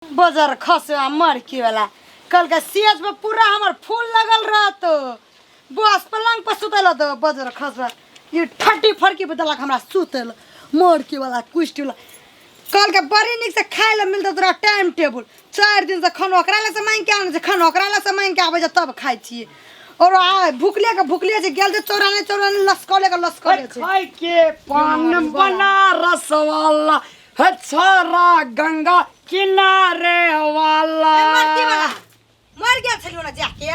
Buzzer खसवा मरकी वाला कल के सेज में पूरा हमर फूल लगल रहत बस पलंग पर सुतल तो बजर खसवा ये ठट्टी फड़की बदलक हमरा सुतल मरकी वाला कुष्टी वाला कल के बड़ी निक से खाए ला मिलता तोरा टाइम टेबल 4 दिन से खाना ओकरा ला से मांग के आने से खाना ओकरा ला से मांग के आवे तब खाइ छी और आ भूखले जे गेल जे चौराने चौराने लस्कले छे खाई के पान बना रसवाला है छोरा गंगा किनारे वाला मर गया छलियो ना जाके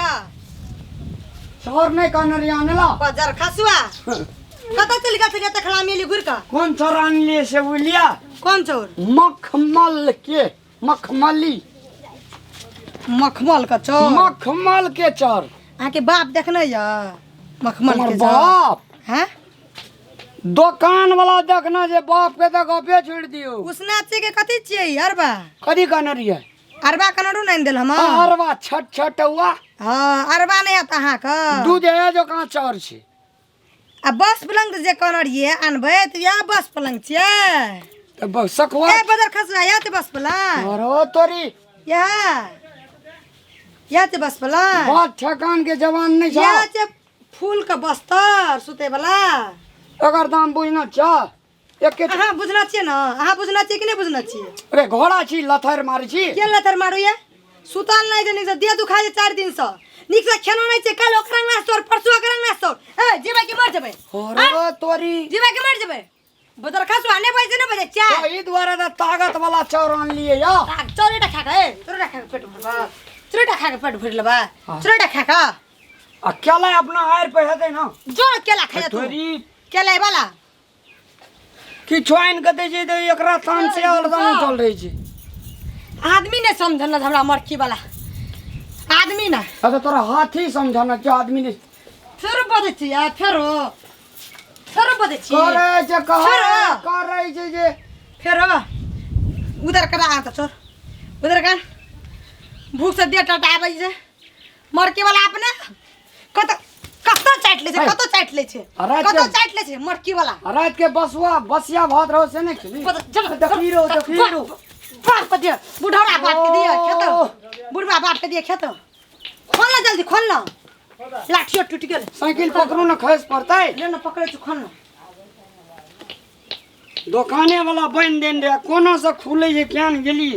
छोर नहीं कहने ला बजर खसवा कत चल गया छलिया तखला मेली गुर का कौन छोर आनलिए से बोलिया कौन चोर मखमल के मखमली मखमल का चोर मखमल के चोर आके बाप देखना या मखमल के बाप हैं दुकान वाला देखना जे बाप के तो गपे छोड़ दियो उसने अच्छे के कथि छिए अरबा कदी कहने रहिए अरबा कनडू नहीं देल हम अरबा छट छट हुआ हां अरबा नहीं आता हां का दूध है जो कहां चोर छी आ बस पलंग जे कनड़िए अनबे त या बस पलंग छिए तो बस सकवा ए बदर खसवा या ते बस पलंग अरे तोरी या ते बस पलंग बात ठेकान के जवान नहीं छा या ते फूल का बस्तर सुते वाला अगर दाम बुझना चा एक के अहाँ बुझना छिए ना अहाँ बुझना छिए कि नहीं बुझना छिए अरे घोड़ा छी लथर मारी छी के लथर मारू ये सुताल नहीं जनी से दे दुखा जे 4 दिन से निक से खाना नहीं छे कल ओकरा ना तोर परसु ओकरा ना तोर ए जीवा के मर जबे अरे तोरी जीवा के मर जबे बदर खसु आने बजे ना बजे चा तो ई द्वारा तो ताकत वाला चौर आन लिए या चोरेटा खा के चोरेटा खा के पेट भरबा चोरेटा खा के पेट भर लेबा चोरेटा खा का अकेला अपना आयर पे हेते ना जो केला खाया तू तोरी केला वाला कि छोइन के दे जे तो एकरा तान से अलदम चल रही छी आदमी ने समझल ना हमरा मरखी वाला आदमी ना अच्छा तोरा हाथी समझना क्या आदमी ने फेर बजे छी यार फेर बजे छी करे जे छोरा। करे जे फेर उधर करा आ त चोर उधर का भूख से दे टाटा आबै जे मरके वाला अपने कत चाट ले छे कत चाट ले छे अरे कत चल। चाट ले छे मरकी वाला रात के बसिया भात रहो से नहीं खिली दखीरो बाप पे दिया बुढ़ौड़ा बाप के दिया खेत बुढ़वा बाप के दिया खेत खोल ना जल्दी खोल ना लाठियो टूट गेल साइकिल पकड़ू ना खस पड़ता है ले ना पकड़े छु खोल ना दुकाने वाला बन देन रे कोनो से खुले जे क्यान गेली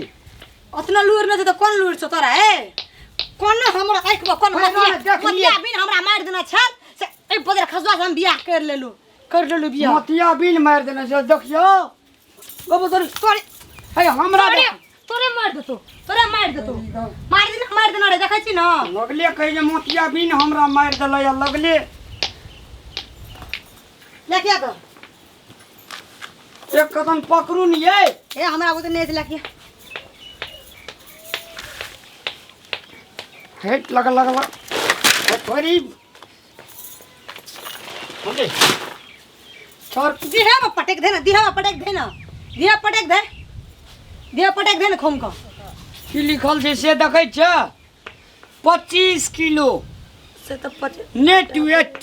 उतना लूर न त कोन लूर छ तोरा ए कोन हमरा आइख कोन मतिया बिन हमरा मार देना छल से ए बदर खसवा से हम बियाह कर लेलु बियाह मतिया बिन मार देने से देखियो अब तोरे है हमरा तोरे मार देतो मार देना रे देखै छी न लगले कहे जे मतिया बिन हमरा मार देले या लगले लेके आ तो एक कदम पकड़ू न ये ए हमरा उते नहीं लेके हेट लग थोड़ी ओके छोर दिहा में पटक दे ना दिहा पटक दे ना खोम को की लिखल छै से देखै छ 25 किलो से तो नेट वेट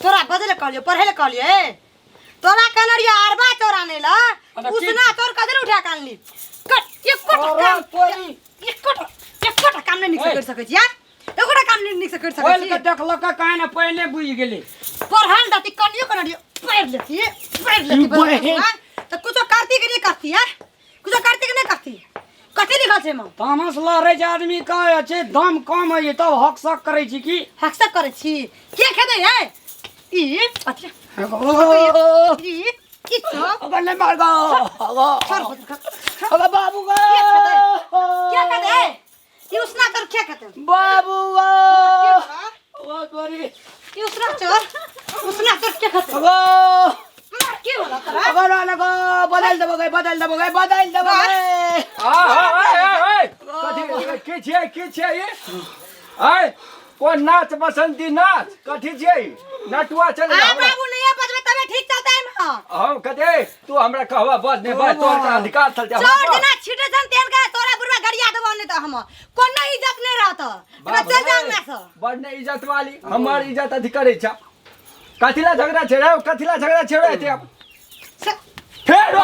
तोरा बदले कहलियो पढ़े ले कहलियो तोरा कनरिया अरबा चोराने ला उसना तोर कदर उठा कानली कट एक काम नहीं निक कर सकै छी यार एकोटा काम नहीं निक से कर सकै छी के देखलक काहे न पहले बुझ गेले पढ़ान दाती कनियो कनरियो पैर लेती तो कुछ करती के नहीं करती है कुछ करती के नहीं करती कथि लिखल छै मां तामस लहरै जे आदमी कहै छै दम कम है तब हक सक करै छी की हक्सा करे छी के खेदै है ई अच्छा ई किछो अगर नहीं मार गो अगर बाबू गो क्या खेदै ई उसना कर क्या खेदै बाबू ओ तोरी ई उसना कर क्या खेदै गो मार के होला तोरा अगर ना गो बदल देबो गए के छै ये आय कोन नाच बसंती नाच कथि छै नटुआ चल आ बाबू नहीं बजबे तबे ठीक चलता है हां हम कदे तू हमरा कहवा बज ने बज तोर का अधिकार चल जा चोर जना छिटे जन तेल का तोरा बुरवा गड़िया देबो ने त हम कोनो इज्जत नहीं रहत चल जांग ना से बड़ ने इज्जत वाली हमार इज्जत अधिकारी छ कथिला झगड़ा छेड़ो एते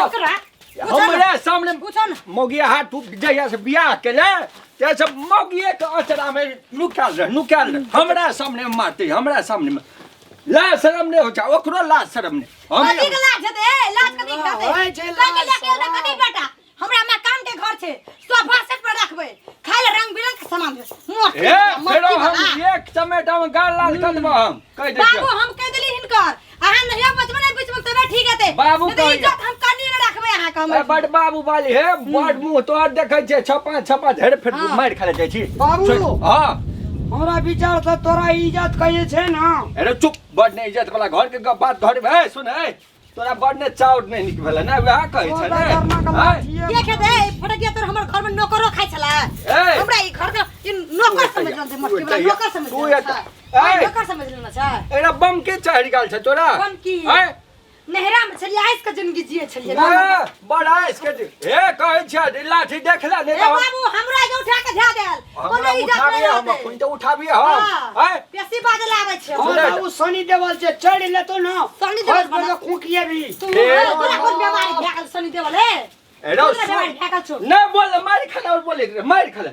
ओकरा हमरे सामने पूछो ना मोगिया हाथ तू जहिया से बियाह केले ते सब मोगिए के अचरा में नुकाल रहे हमरा सामने मारते हमरा सामने में लाज शरम नहीं होचा ओकरो लाज शरम नहीं कथी के लाज हेते लाज कथी खाते कथी लेके ओना कथी बेटा हमरा मकान के घर छे सोफा सेट पर रखबे खाली रंग बिरंग के सामान मोट ए फेरो हम एक चमेटा में गाल लाल कर देबो हम कह दे बाबू हम कह देली हिनकर अहाँ नहीं बचबने बीच में तबे ठीक हेते बाबू कह इज्जत हम कनी न रखबे अहाँ का ए बड़ बाबू वाली हे बड़ मुंह तोर देखै छे छपा झड़ फेर मार खा ले जाइ छी बाबू हां हमरा विचार से तोरा इज्जत कहिए छे ना। अरे चुप बड़ ने इज्जत वाला घर के बात घर में सुन ए तोरा बड़ ने चाउर नहीं निक भेल ना वह कहै छै ने देखे दे फटकिया तोर हमर घर में नौकरो खाइ छला हमरा ई घर के ई नौकर समझ ले मस्ती वाला नौकर समझ ले नौकर समझ लेना छै एरा बम के चढ़ गेल छै तोरा बम की नहरा में छलिए आइस के जिंदगी जिए छलिए बड़ा इसके ए कहै छै लाठी देखला ने ए बाबू हमरा जे उठा के धा देल कोनो इज्जत नहीं होते कोन तो उठाबिए हम हैं बेसी बाजे लागे छै बाबू सनी देवल से चढ़ ले तो ना सनी देवल बना कुकिए भी तोरा कोन बीमारी भेगल सनी देवल है एरो बीमारी भेगल छौ नहीं बोल मार खला और बोले मार खला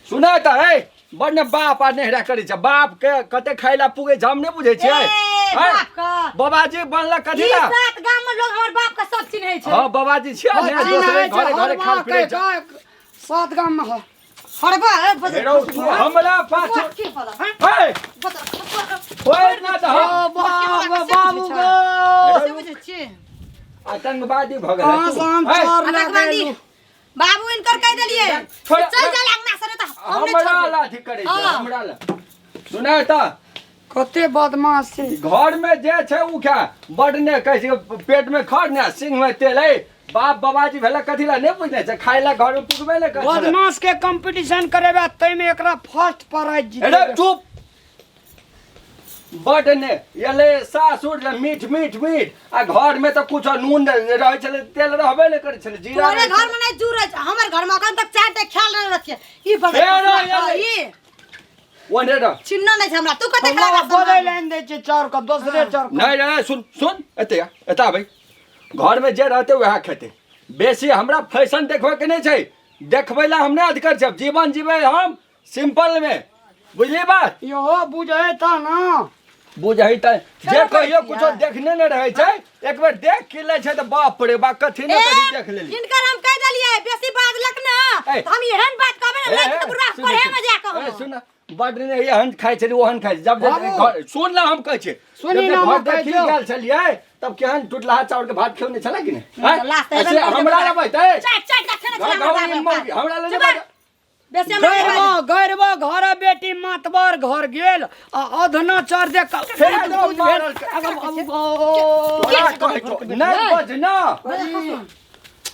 सुना त है बड़ बाप आ नेहरा करै छै बाप के कते खाइला पुगे हम नहीं बुझै छियै बाप का बाबाजी बनला कथी ला सात गांव में लोग हमर बाप का सब चिन्है छै हां बाबाजी छियै ने दोसरे घरे खाल फिरै छै सात गांव में हरबा एरो हमरा पाछ की पला हे बता ओए ना त बाबू गो से बुझै छी आतंकवादी भ गेल बाबू इनकर कह देलिए चल जा लगना सरे त हमरा लाठी करे छै हमरा ला सुना त कते बदमाश छै घर में जे छै उ क्या बड़ ने कहै छै पेट में खर ने सिंह में तेल है बाप बाबाजी भेला कथी ला नहीं बुझने छै खाइ ला घर में पुगबे ने कर बदमाश के कंपटीशन करेबा तै में एकरा फर्स्ट प्राइज जीते अरे चुप बड़ ने येले सासुर ले मीठ मीठ मीठ आ घर में तो कुछ नून रहे छले तेल रहबे ने करे छले जीरा तोरे घर में नहीं जुरे हमर घर में अखन तक चार टे ख्याल नहीं रखिए ई ई ओने रे चिन्ह नहीं छै हमरा तू कते हमरा खड़ा बदल लाइन दे छै चार का दूसरे चार का नहीं रे सुन एता भाई घर में जे रहते वह खेते बेसी हमरा फैशन देखबे के नहीं छै देखबै ला हमने अधिकार छै जीवन जीवे हम सिंपल में बुझली बात यो बुझै त ना बुझै त जे कहियो कुछो देखने न रहे छै एक बेर देख के ले छै त बाप रे बा कथि न कथि देख लेली इनकर हम कह देलिए बेसी बाजलक ना त हम एहन बात कहबे ना लाइक तो बुरा पढ़े में जा के हम सुन बड़ ने एहन खाइ छै ओहन खाइ छै जब घर सुन ला हम कहै छै सुनी जब ना घर देखि गेल छलिए तब केहन टुटला चाउर के भात खेउने छला कि तो लास्ट नहीं ऐसे हमरा लेबै त चाट चाट के खाना हमरा ले बेसी हमरा गरबा घर बेटी मातबर घर गेल आ अधना चढ़ दे नहीं बज ना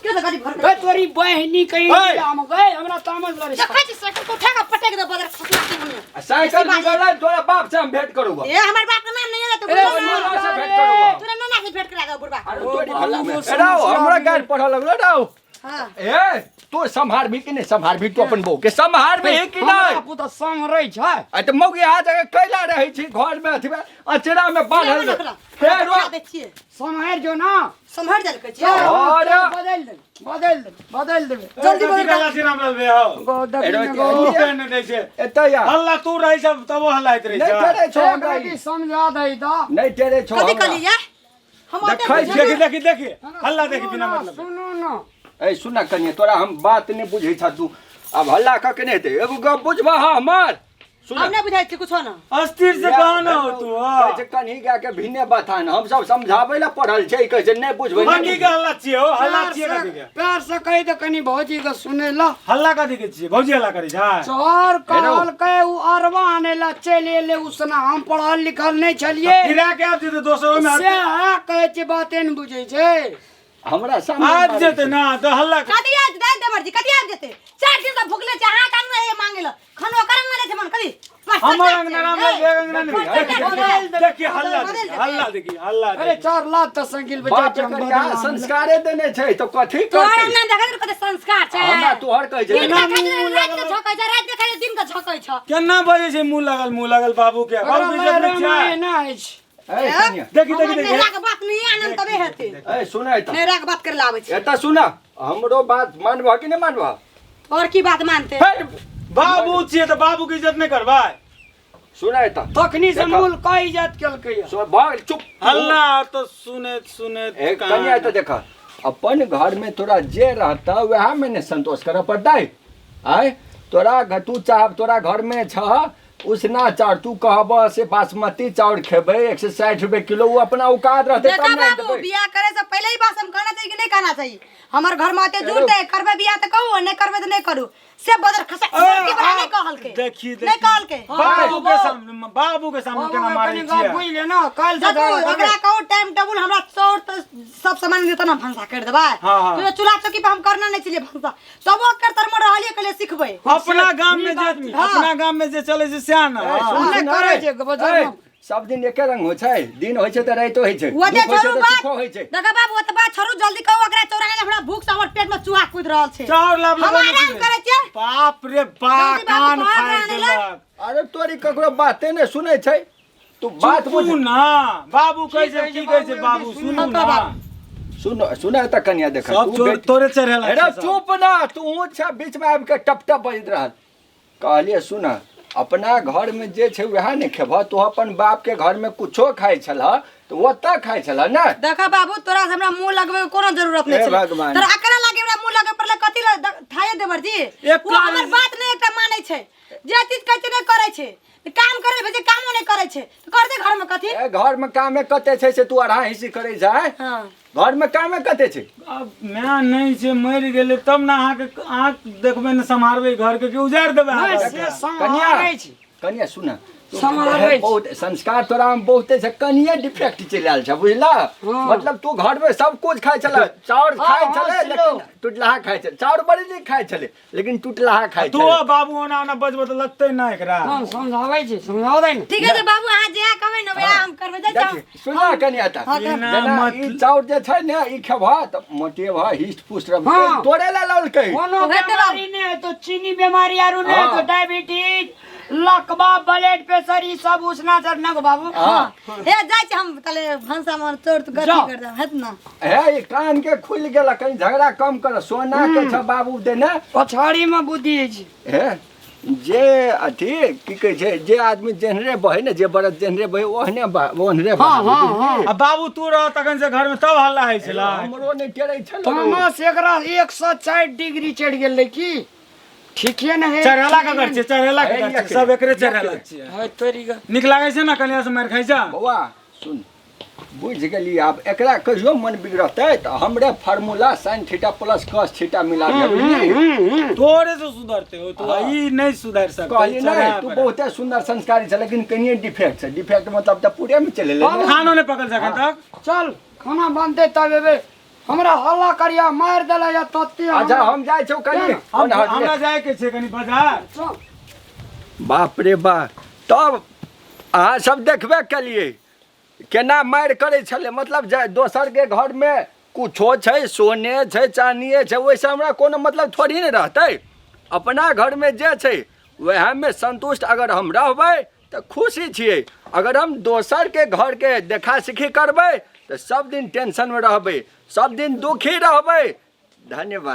के त गाड़ी भर ए तोरी बहनी कहीं हम गए हमरा तामस लगे देखै छी साइकिल को उठा के पटक दे बदर खसला की साइकिल निकाला तोरा बाप से हम भेंट करूंगा ए हमर बाप का नाम नहीं है तो नाना से भेंट करूंगा तोरा नाना से भेंट करा बुढ़वा अरे तोरी भला में एराओ हमरा गाड़ पढ़ा लगलो राओ हां ए तू संभार भी कि नहीं संभार भी तू अपन बहू के संभार भी कि नहीं बापू त संभरै छै आ त मौगी आ जगह कैला रहे छी घर में अथवा अचरा में बांधल फेर दे छिए संभर जो ना संभर दल के छिए अरे बदल दे जल्दी बदल गाछी नाम लबे हो गोदक नै छै एतै या हल्ला तू रही सब तब हल्लाइत रही नहीं छै तेरे छो हमरा की समझा दई त नहीं तेरे छो कथि कलिए हम देखी हल्ला देखी बिना मतलब सुनो ना ए सुना कनिए तोरा हम बात नहीं बुझै छ तू अब हल्ला क के नहीं दे एगो गप बुझबा हमर सुन हम नहीं बुझाई छी कुछो ना अस्थिर से कहना हो तू कहै छै कन्ही गा के भिन्ने बथान हम सब समझाबै ला पढ़ल छै कहै छै नहीं बुझबै मंगी के हल्ला छिए हो हल्ला छिए कथि के प्यार से कहि दे कनी भौजी के सुने ला हल्ला कथि के छिए भौजी हल्ला करै छै चोर कहल के उ अरवा आने ला चले ले उसना हम पढ़ल लिखल नहीं छलिए गिरा के आब जेते दोसरो में से कहे छै बाते न बुझै छै हमरा सामने आब जेते ना तो हल्ला कथि आज दे दे मर्जी कथि आज जेते चार दिन से भूखले छै हां कान में मांगेला खनो करन में छै मन कथि हमर अंगना नाम ले अंगना नहीं देखी हल्ला देखी हल्ला अरे 4 लाख त साइकिल बेचा बात के हम करिया संस्कारे देने छै तो कथि तोहर करतै नाम देखै कते संस्कार छै हमरा तोहर कहै छै दिन के रात के झोकै छै रात के दिन के झोकै छै केना बजे छै मुंह लागल बाबू के बाबू इज्जत नहीं छै ना है ए कनिया देखी हमर देखी नेहरा के बात नहीं आनंद तबे हेते ए सुना एता नेहरा के बात कर लावे छी एता सुना हमरो बात मानबा कि नहीं मानबा और की बात मानते बाबू छियै तो बाबू की इज्जत नहीं करबा सुना एता तखनी से देखा। मूल का इज्जत केलकै सो भाग चुप हल्ला तो सुने सुने ए कनिया एता देखा अपन घर में तोरा जे रहता वह में ने संतोष कर पड़ता है आय तोरा तू चाह तोरा घर में छ उसना चाउर तू कहब से बासमती चाउर खेबै 160 रुपए किलो वो अपना औकात रहते देखा तब नहीं बाबू देबै बियाह करे से पहले ही बात हम कहना चाहिए कि नहीं कहना चाहिए हमर घर में आते जुड़ते करबे बियाह तो कहू नहीं करबे तो नहीं करू से बदर खसा के बना नहीं कहल के देखी नहीं कहल के बाबू के सामने केना मारै छियै बुझ ले ना काल से देखो एकरा कहू टाइम टेबल हमरा चौर तो सब सामान देता ना भंसा कर देबा हाँ, हाँ। तो चूल्हा चौकी पे हम करना नहीं चलिए भंसा तब कर तर में रहलिए के लिए सिखबै अपना गांव में जे अपना गांव में जे चले छै सएह न सुनने करे छै बजार में सब दिन एके रंग होइ छै दिन होइ छै त राइतो होइ छै वो दे दुख होइ छै छोड़ू त बात सुखो होइ छै देखा बाबू वो तो बात छोड़ू जल्दी कहू एकरा चौरा के हमरा भूख से हमर पेट में चूहा कूद रहल छै चाउर लाभ हम आराम करे छियै बाप रे बा जल्दी बाबू कान घर फाड़ आने ला। देलक अरे तोरी ककरो बाते ने सुनै छै तू बात बुझ सुन ना बाबू कैसे की कहै छै बाबू सुनू हाँ, ना सुन सुना त कन्या देख सब चोर तोरे चढ़ेला अरे चुप ना तू छ बीच में आबि के टप टप बजत रहल कहलिए सुन अपना घर में जे छै वह ने खेब तू अपन बाप के घर में कुछो खाइ छलह तो वो तक खाइ छलह ना देखा बाबू तोरा से हमरा मुंह लगबे के कोनो जरूरत नहीं हे छै भगवान। तोरा एकरा लागे हमरा मुंह लगे पड़ले कथि ल थाये देवर जी एक वो हमर बात नहीं एकटा मानै छै जे चीज कहै छै नहीं करै छै काम करे भेजे कामो नहीं करै छै तो कर दे घर में कथि ए घर में कामे कते छै से तू अढ़ा हिस्सी करै छै हां घर में कामे कते छै अब मैं नहीं छै मर गेले तब ना अहाँ के आंख देखबे न संभारबे घर के उजाड़ देबे अहाँ के। से कन्या संभालै छै कन्या सुन संभालै छै। बहुत संस्कार तोरा में बहुते छै कनिए डिफेक्ट चलि आयल छै बुझला मतलब तू घर में सब कुछ खाइ छले चाउर खाइ हाँ, छले सुनो। लेकिन टुटलाहा खाइ छले चाउर बड़ी नहीं खाइ छले लेकिन टुटलाहा खाइ तू छले बाबू ओना ओना बजबे त लगतै ना एकरा हम समझाबै छै समझाउ दे ठीक है बाबू अहाँ जे कहबै न वएह हम करबै जा जाओ देखी सुना कन्या ता हाँ, ना जेना मत ई चाउर जे छै ने ई खेबह त मोटे भऽ हिस्ट पुस्ट रह हाँ। तोरे ला ललकै कोनो होते बीमारी नहीं है तो चीनी बीमारी आरु नहीं हाँ। तो डायबिटीज लकवा ब्लड प्रेशर ई सब उसना चढ़ना को बाबू हां हे जाय छै हम तले भंसा में तोड़ तो गति जाओ। कर दे हेत ना हे ई कान के खुल गेल कहीं झगड़ा कम कर सोना के छ बाबू देने पछाड़ी में बुद्धि छै हे जे अथी की कहै छै जे आदमी जेहनरे बहे ने जे बरद जेहनरे बहे ओहने ओहनरे हाँ हाँ हाँ आ बाबू तू रह तखन से घर में तब हल्ला होइ छला हमरो नहीं टेरै छल तामस एकरा 104 डिग्री चढ़ गेलै की ठीके न है चढ़ेला का कर छै चढ़ेला का है, कर छै ये सब एकरे ये चढ़ेला ये। छै है तोरी का नीक लागै छै ना कन्या से मार खाइ छै बौआ सुन बुझ गेली आब एकरा कहियो मन बिगड़तै त हमरे formula sin theta plus cos theta मिला के बुझली तोरे से सुधरते हो तू हाँ। ई नहीं सुधर सकते कहली नहीं तू बहुते सुंदर संस्कारी छै लेकिन कनिए डिफेक्ट छै डिफेक्ट मतलब त पूरे में चले ले खानो नहीं पकड़ सकन तक चल खाना बनते तब एबे हमरा हल्ला करिया मार देला या तत्ते अच्छा हम जाय छौ कनी हमरा जाए के छै कनी बाजार चल। बाप रे बा तब अहाँ सब देखबे केलिए केना मारि करै छलै मतलब दोसर के घर में कुछो छै सोने छै चानिये छै ओइसे हमरा कोनो मतलब थोड़ी ने रहतै अपना घर में जे छै वएह में संतुष्ट अगर हम रहबै तऽ खुशी छियै अगर हम दोसर के घर के देखा सिखी करबै तऽ सब दिन टेंशन में रहबै सब दिन दुखी रहबै धन्यवाद।